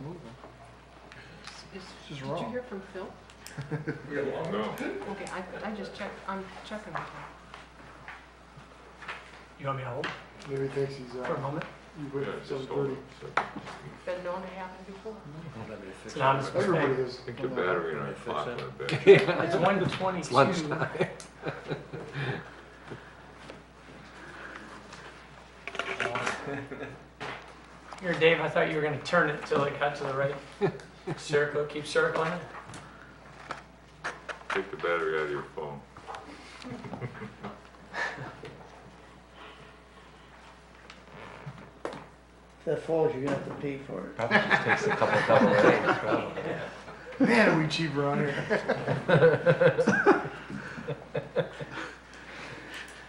moving. Did just you wrong. hear from Phil? No. Okay, I just checked, I'm checking with him. You want me to hold Maybe he thinks he's, for a moment? you wait Yeah, at just 7:30. hold it. Been known to happen before. It's an honest Everybody mistake. is. I think the battery in our clock went bad. It's 1:22. It's lunchtime. Here, Dave, I thought you were going to turn it until it got to the right circle. Keep circling it. Take the battery out of your phone. If that falls, you're gonna have to pay for it. Probably just takes a couple double A's, probably. Man, are we cheap around here.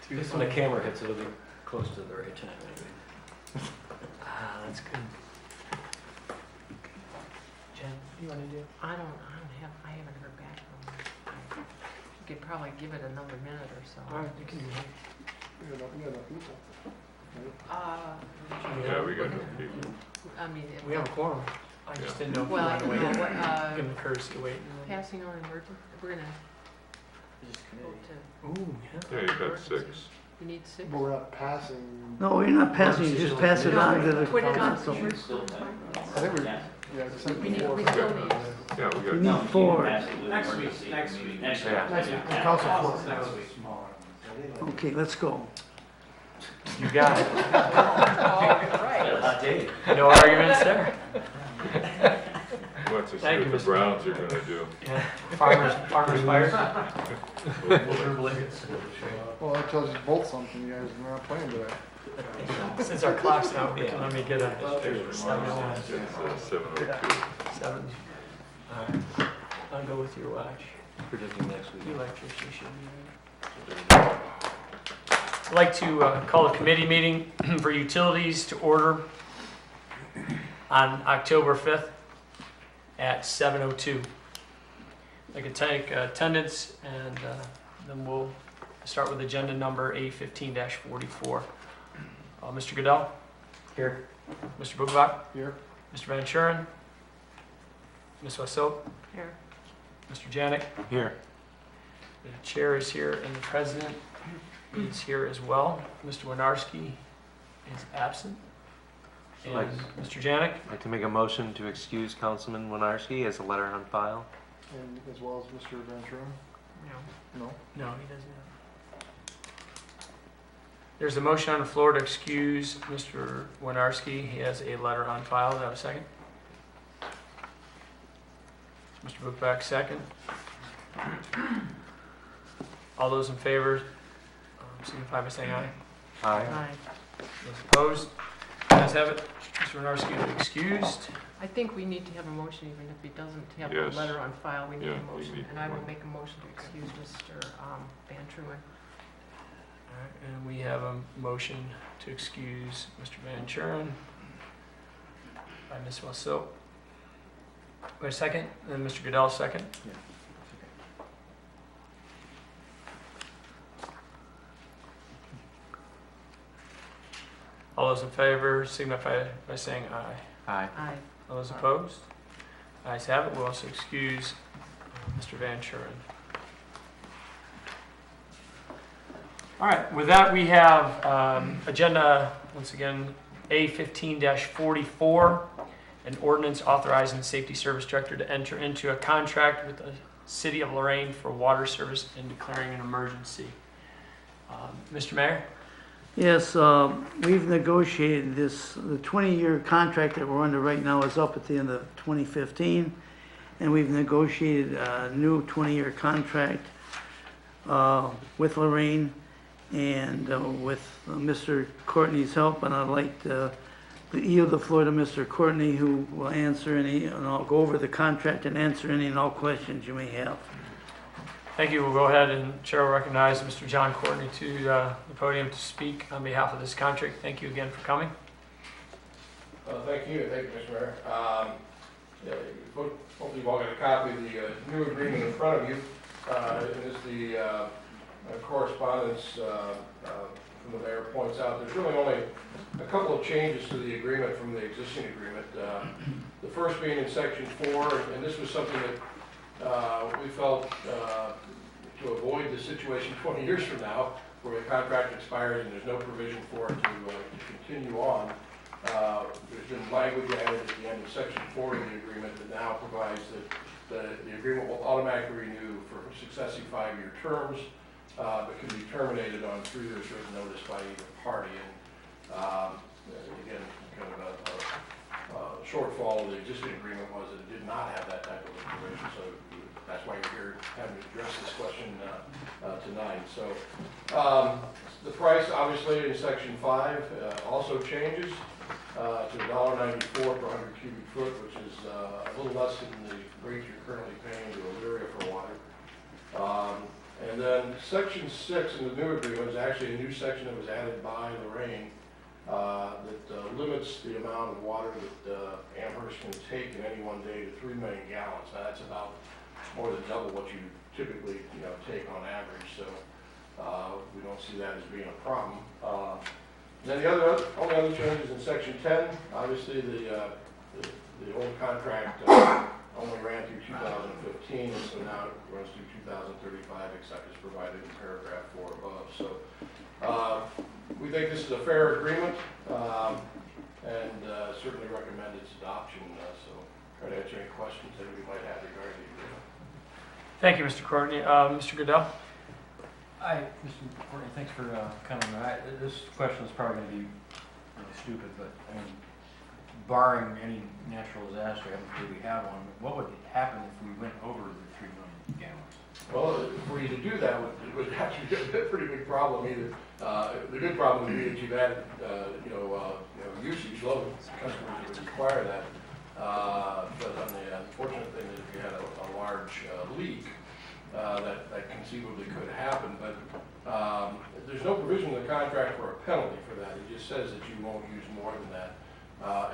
When the camera hits, it'll be close to the right time, maybe. Ah, that's good. Jen, what do you want to do? I haven't heard back from him. You could probably give it another minute or so. All right, you can do that. We got enough people. Yeah, we got no people. I mean, We have a quorum. I just didn't know if you well, wanted to wait. no, Give them the courtesy to wait. passing on emergency, we're gonna vote to, Ooh, Yeah, you got 6. you need 6? But we're not passing. No, you're not passing, you just pass it on to the Put it on. council. I think we're, yeah, it's like We need, four. we still need, Yeah, we You got. need 4. Next week. The council floor. Okay, let's go. you got it. all right. No arguments there. What's to see Thank what you, the Mr. Browns are gonna do. Yeah. Farmers fired. Well, that tells you both something, you guys are not playing today. Since our clock's not working, let me get a 7:01. It's 7:02. 7. All right. I'll go with your watch. Predicting next The week. electricity should be ready. I'd like to call a committee meeting for utilities to order on October 5th at 7:02. I could take attendance and then we'll start with agenda number A15-44. Mr. Goodell? Here. Mr. Buchbach? Here. Mr. Van Schuren? Ms. Wasil? Here. Mr. Janik? Here. The chair is here and the president is here as well. Mr. Winarski is absent. And Right. Mr. Janik? I'd like to make a motion to excuse Councilman Winarski as a letter on file. And as well as Mr. Ventura? No. No? No, he doesn't have. There's a motion on the floor to excuse Mr. Winarski. He has a letter on file. Do I have a second? Mr. Buchbach, second. All those in favor, signify by saying aye. Aye. Aye. Those opposed? Ayes have it. Mr. Winarski is excused. I think we need to have a motion, even if he doesn't have a Yes. letter on file, we need Yeah, a we motion. need And I will one. make a motion to excuse Mr. Van Truman. All right, and we have a motion to excuse Mr. Van Churen by Ms. Wasil. Wait a second, and Mr. Goodell, second. All those in favor signify by saying aye. Aye. Aye. All those opposed? Ayes have it. We'll also excuse Mr. Van Churen. All right, with that, we have agenda, once again, A15-44, an ordinance authorizing the Safety Service Director to enter into a contract with the City of Lorraine for water service and declaring an emergency. Mr. Mayor? Yes, we've negotiated this, the 20-year contract that we're under right now is up at the end of 2015, and we've negotiated a new 20-year contract with Lorraine and with Mr. Courtney's help, and I'd like to yield the floor to Mr. Courtney, who will answer any, and I'll go over the contract and answer any and all questions you may have. Thank you. We'll go ahead and Chair will recognize Mr. John Courtney to the podium to speak on behalf of this contract. Thank you again for coming. Thank you, Mr. Mayor. Hopefully you've all got a copy of the new agreement in front of you. It is the correspondence from the mayor points out, there's really only a couple of changes to the agreement from the existing agreement. The first being in section 4, and this was something that we felt to avoid the situation 20 years from now, where the contract expires and there's no provision for it to continue on. There's been language added at the end of section 4 of the agreement that now provides that the agreement will automatically renew for successive 5-year terms, but can be terminated on 3 years written notice by either party. And again, kind of a shortfall of the existing agreement was that it did not have that type of provision. So that's why you're here having to address this question tonight. So the price, obviously, in section 5 also changes to $1.94 per 100 cubic foot, which is a little less than the rate you're currently paying to Elyria for water. And then section 6 in the new agreement is actually a new section that was added by Lorraine that limits the amount of water that Amherst can take in any one day to 3 million gallons. Now that's about more than double what you typically take on average. So we don't see that as being a problem. Then the only other changes in section 10, obviously the old contract only ran through 2015, and so now it runs through 2035, except as provided in paragraph 4 above. So we think this is a fair agreement, and certainly recommend its adoption. So try to answer any questions that we might have regarding the agreement. Thank you, Mr. Courtney. Mr. Goodell? Hi, Mr. Courtney, thanks for coming. This question is probably going to be really stupid, but I mean, barring any natural disaster, I don't think we have one, what would happen if we went over the 3 million gallons? Well, for you to do that would actually be a pretty big problem. Either the good problem would be that you've added, usage load. Customers would require that. But on the unfortunate thing is if you had a large leak, that conceivably could happen. But there's no provision in the contract for a penalty for that. It just says that you won't use more than that.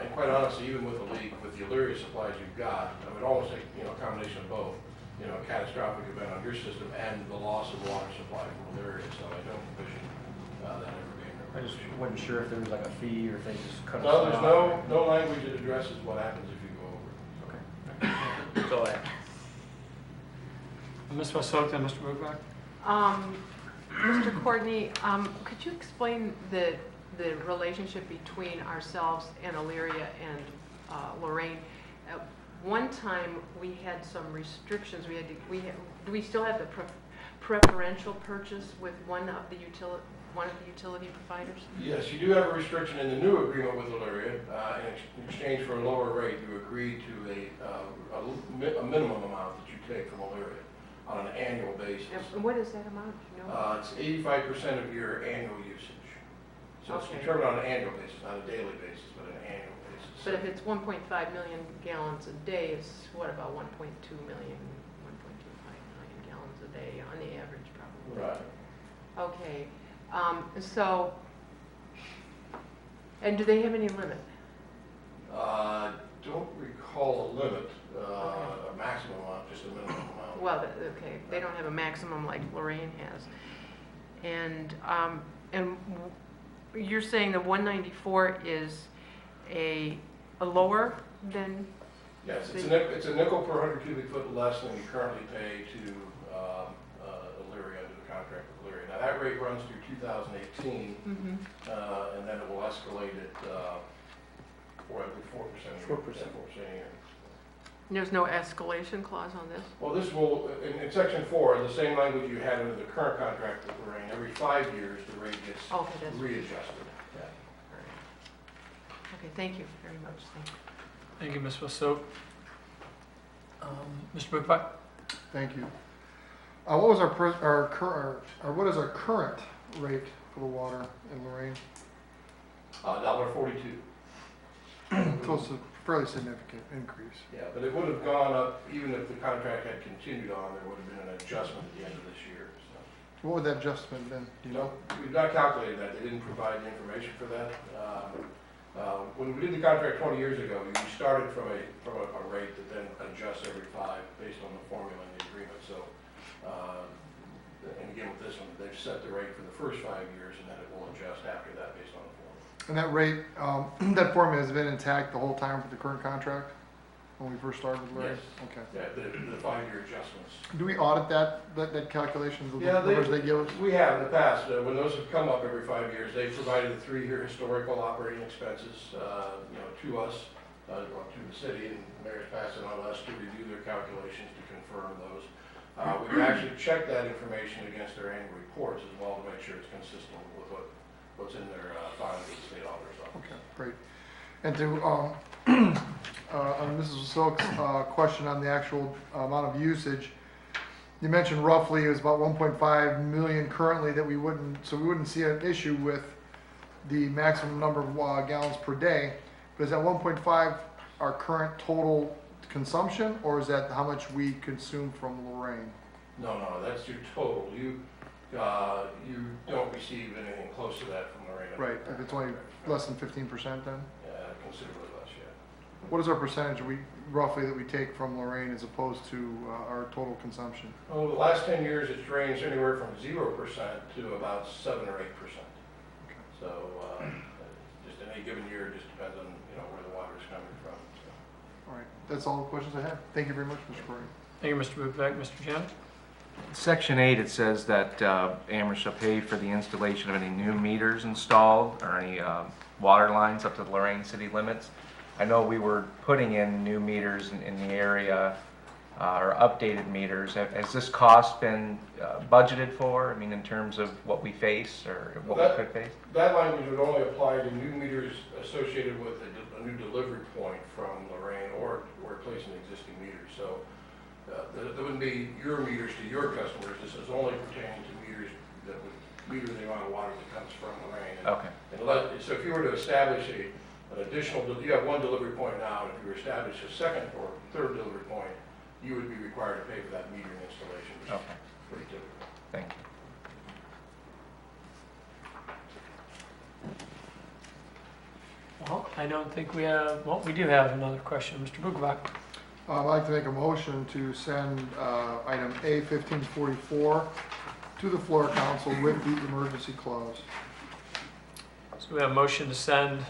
And quite honestly, even with a leak, with the Elyria supplies you've got, I would almost take a combination of both. A catastrophic event on your system and the loss of water supply from Elyria. So I don't envision that ever being a I just wasn't sure if there was like a fee or if they just cut us No, there's off. no language that addresses what happens if you go over. Okay. That's all I have. Ms. Westhoek and Mr. Buchbach? Mr. Courtney, could you explain the relationship between ourselves and Elyria and Lorraine? At one time, we had some restrictions. Do we still have the preferential purchase with one of the utility providers? Yes, you do have a restriction in the new agreement with Elyria. In exchange for a lower rate, you agree to a minimum amount that you take from Elyria on an annual basis. And what is that amount? Do you know? It's 85% of your annual usage. So it's Okay. determined on an annual basis, not a daily basis, but an annual basis. But if it's 1.5 million gallons a day, it's what, about 1.2 million, 1.25 million gallons a day on the average, probably. Right. Okay. And do they have any limit? Don't recall a limit, a maximum amount, just a minimum amount. Well, okay, they don't have a maximum like Lorraine has. And you're saying the 194 is a lower than? Yes, it's a nickel per 100 cubic foot less than we currently pay to Elyria under the contract with Elyria. Now that rate runs through 2018, and then it will escalate at 4%. 4% a year. There's no escalation clause on this? Well, this will, in section 4, the same language you had under the current contract with Lorraine, every 5 years the rate gets readjusted. Okay, thank you very much. Thank you. Thank you, Ms. Westhoek. Mr. Buchbach? Thank you. What was what is our current rate for the water in Lorraine? $1.42. So it's a fairly significant increase. Yeah, but it would have gone up even if the contract had continued on. There would have been an adjustment at the end of this year. So. What would that adjustment been? Do you know? We've not calculated that. They didn't provide the information for that. When we did the contract 20 years ago, we started from a rate that then adjusts every 5 based on the formula in the agreement. So and again with this one, they've set the rate for the first 5 years, and then it will adjust after that based on the formula. And that rate, that formula has been intact the whole time for the current contract, when we first started with Larry? Yes. Okay. Yeah, the 5-year adjustments. Do we audit that calculation, the Yeah, numbers they give us? We have in the past, when those have come up every 5 years, they've provided the 3-year historical operating expenses, to us, or to the city, and the mayor's passed it on us to review their calculations to confirm those. We've actually checked that information against their annual reports as well to make sure it's consistent with what's in their filings with the state auditor's office. Okay, great. And to, on Mrs. Silk's question on the actual amount of usage, you mentioned roughly it was about 1.5 million currently that we wouldn't see an issue with the maximum number of gallons per day. But is that 1.5 our current total consumption, or is that how much we consume from Lorraine? No, that's your total. You don't receive anything close to that from Lorraine. Right, if it's only less than 15% then? Considerably less, yeah. What is our percentage roughly that we take from Lorraine as opposed to our total consumption? Well, the last 10 years, it's ranged anywhere from 0% to about 7 or 8%. So just in any given year, it just depends on where the water is coming from. So. All right, that's all the questions I have. Thank you very much, Mr. Corey. Thank you, Mr. Bukovac. Mr. Jan? Section 8, it says that Amherst shall pay for the installation of any new meters installed or any water lines up to the Lorraine city limits. I know we were putting in new meters in the area, or updated meters. Has this cost been budgeted for? I mean, in terms of what we face or what we could face? That language would only apply to new meters associated with a new delivery point from Lorraine or replacing existing meters. So there wouldn't be your meters to your customers. This is only pertaining to meters that would meter the amount of water that comes from Lorraine. Okay. So if you were to establish an additional, you have one delivery point now, and if you were to establish a second or third delivery point, you would be required to pay for that metering installation, which Okay. is pretty typical. Thank you. Well, I don't think we have, well, we do have another question. Mr. Bukovac? I'd like to make a motion to send item A1544 to the floor council with the emergency clause. So we have a motion to send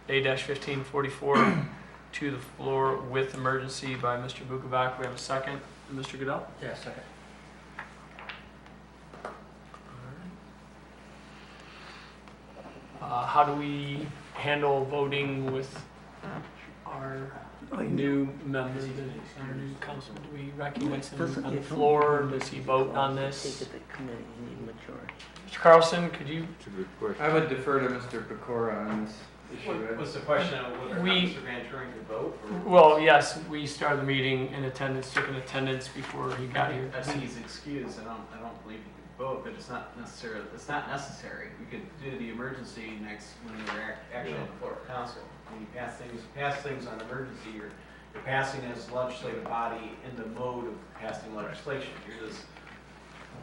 A-1544 to the floor with emergency by Mr. Bukovac. We have a second. Mr. Goodell? Yeah, second. How do we handle voting with our new member, our new councilman? Do we recognize him on the floor? Does he vote on this? Take it to committee, you need majority. Mr. Carlson, could you? It's a good question. I would defer to Mr. Pecora on this issue. What's the question of whether or not We- Mr. Van Turing could vote? Or? Well, yes, we started the meeting in attendance, took an attendance before he got here. I think he's excused. I don't believe he could vote, but it's not necessary. We could do the emergency next when we're actually on the floor of council. When you pass things on emergency, you're passing as a legislative body in the mode of passing legislation. You're just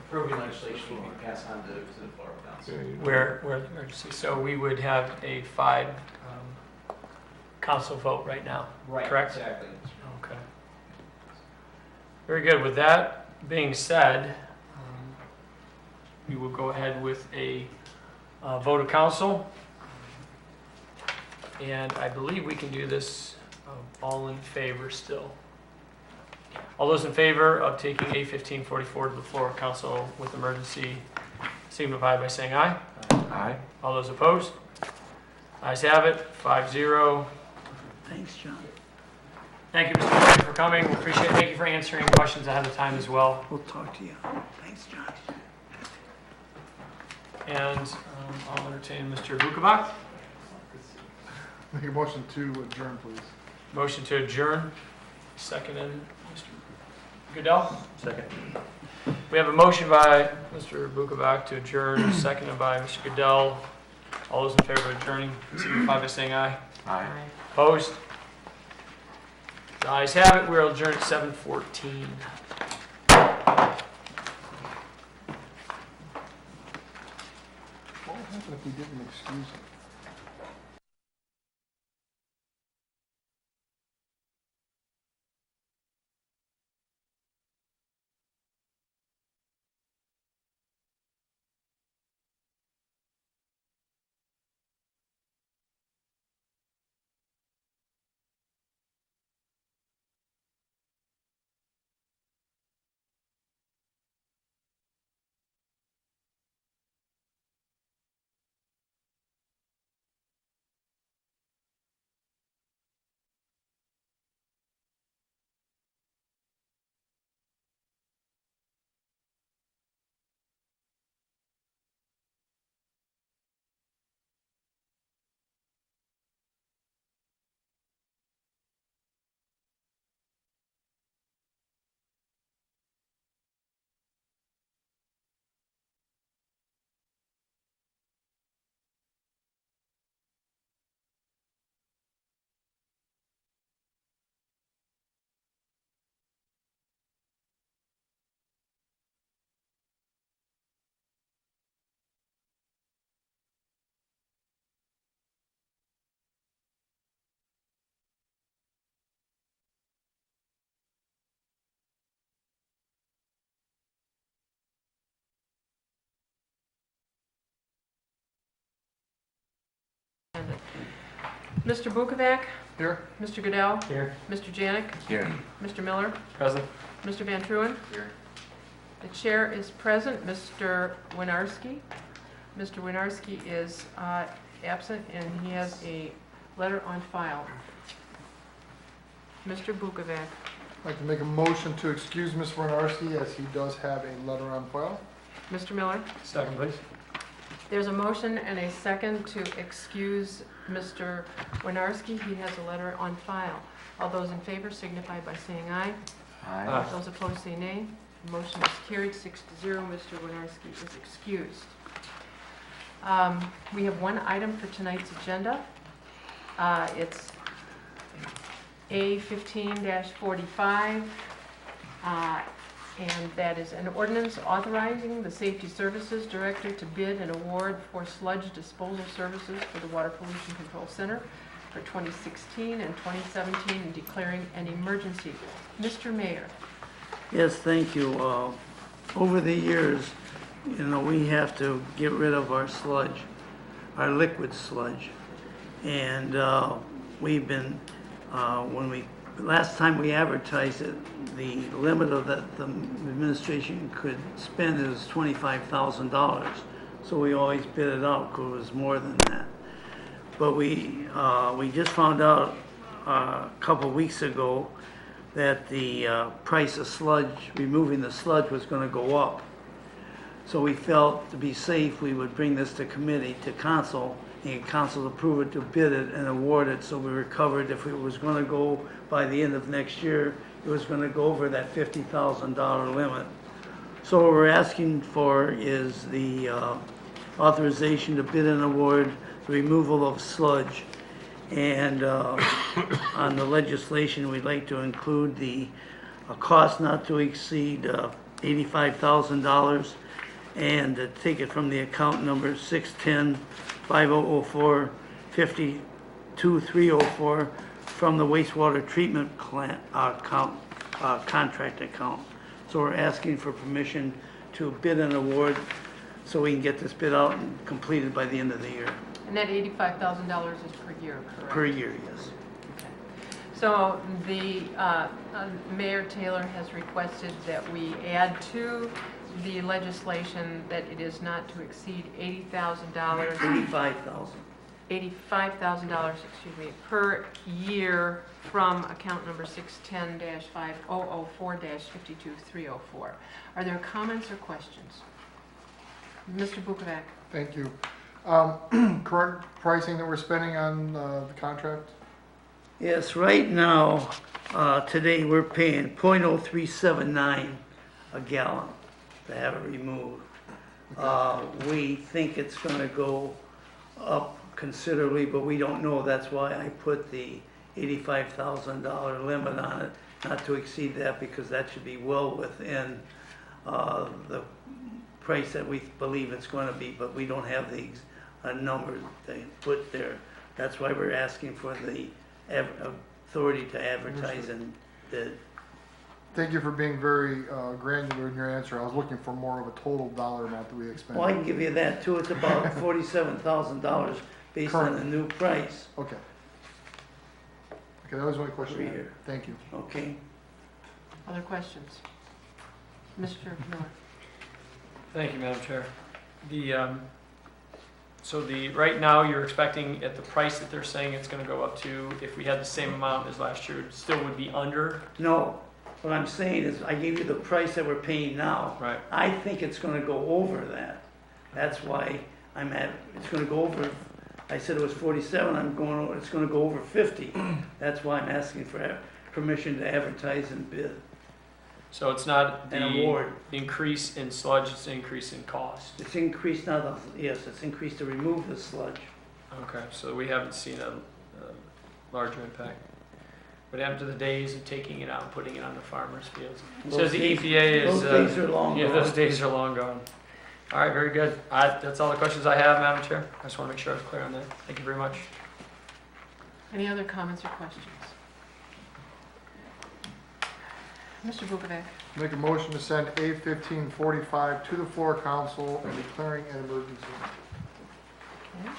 approving legislation you can pass on to the floor of council. Yeah, you- Where the emergency, so we would have a 5 council vote right now, Right, correct? exactly. Okay. Very good. With that being said, we will go ahead with a vote of council. And I believe we can do this all in favor still. All those in favor of taking A1544 to the floor of council with emergency signify by saying aye. Aye. All those opposed? Ayes have it, 5-0. Thanks, John. Thank you, Mr. Corey, for coming. We appreciate it. Thank you for answering questions ahead of time as well. We'll talk to you. Thanks, John. And I'll entertain Mr. Bukovac. Make a motion to adjourn, please. Motion to adjourn. Seconded, Mr. Goodell. Second. We have a motion by Mr. Bukovac to adjourn, seconded by Mr. Goodell. All those in favor of adjourning, signify by saying aye. Aye. Opposed? The ayes have it. We're adjourned at 7:14. What would happen if we didn't excuse him? Mr. Bukovac? Here? Mr. Goodell? Here. Mr. Janik? Here. Mr. Miller? Present. Mr. Van Truen? Here. The chair is present. Mr. Winarski? Mr. Winarski is absent, and he has a letter on file. Mr. Bukovac. I'd like to make a motion to excuse Mr. Winarski as he does have a letter on file. Mr. Miller? Second, please. There's a motion and a second to excuse Mr. Winarski. He has a letter on file. All those in favor signify by saying aye. Aye. Those opposed say nay. Motion is carried 6-0. Mr. Winarski is excused. We have one item for tonight's agenda. It's A15-45, and that is an ordinance authorizing the Safety Services Director to bid and award for sludge disposal services for the Water Pollution Control Center for 2016 and 2017 and declaring an emergency. Mr. Mayor. Yes, thank you. Over the years, we have to get rid of our sludge, our liquid sludge. And we've been, last time we advertised it, the limit of that the administration could spend is $25,000. So we always bid it out because it was more than that. But we just found out a couple weeks ago that the price of sludge, removing the sludge, was going to go up. So we felt to be safe, we would bring this to committee, to council, and council approve it to bid it and award it, so we were covered if it was going to go by the end of next year, it was going to go over that $50,000 limit. So what we're asking for is the authorization to bid and award the removal of sludge. And on the legislation, we'd like to include the cost not to exceed $85,000, and to take it from the account number 610-5004-52304 from the wastewater treatment contract account. So we're asking for permission to bid and award so we can get this bid out and completed by the end of the year. And that $85,000 is per year, correct? Per year, yes. Okay. So the Mayor Taylor has requested that we add to the legislation that it is not to exceed $80,000, $85,000, excuse me, per year from account number 610-5004-52304. Are there comments or questions? Mr. Bukovac. Thank you. Current pricing that we're spending on the contract? Yes, right now, today we're paying .0379 a gallon to have it removed. We think it's going to go up considerably, but we don't know. That's why I put the $85,000 limit on it, not to exceed that, because that should be well within the price that we believe it's going to be, but we don't have the number they put there. That's why we're asking for the authority to advertise and bid. Thank you for being very granular in your answer. I was looking for more of a total dollar amount that we expend. Well, I can give you that too. It's about $47,000 based on the new price Okay. Okay, that was my question. per year. Thank you. Okay? Other questions? Mr. Miller. Thank you, Madam Chair. Right now, you're expecting at the price that they're saying it's going to go up to, if we had the same amount as last year, it still would be under? No, what I'm saying is I gave you the price that we're paying now. Right. I think it's going to go over that. That's why it's going to go over, I said it was 47, it's going to go over 50. That's why I'm asking for permission to advertise and bid. So it's not An the award. increase in sludge, it's an increase in cost? It's increased now, yes, it's increased to remove the sludge. Okay, so we haven't seen a larger impact. What happened to the days of taking it out and putting it on the farmers' fields? Says the EPA is... Those days are long Yeah, gone. those days are long gone. All right, very good. That's all the questions I have, Madam Chair. I just want to make sure I was clear on that. Thank you very much. Any other comments or questions? Mr. Bukovac. Make a motion to send A1545 to the floor council and declaring an emergency. Okay.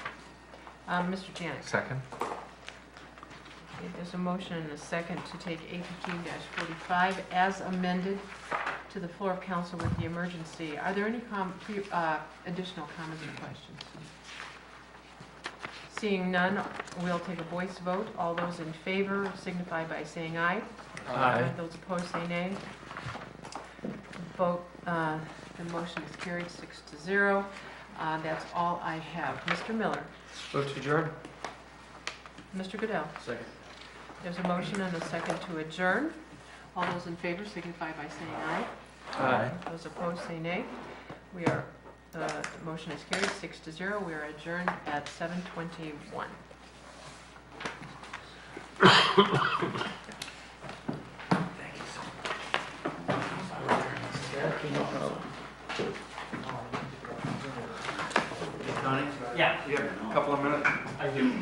Mr. Janik? Second? Okay, there's a motion and a second to take A15-45 as amended to the floor of council with the emergency. Are there any additional comments or questions? Seeing none, we'll take a voice vote. All those in favor signify by saying aye. Aye. Those opposed say nay. Vote, the motion is carried 6-0. That's all I have. Mr. Miller? Vote to adjourn. Mr. Goodell? Second. There's a motion and a second to adjourn. All those in favor signify by saying aye. Aye. Those opposed say nay. We are, the motion is carried 6-0. We are adjourned at 7:21. Connie? Yeah, You have a couple of minutes? I do.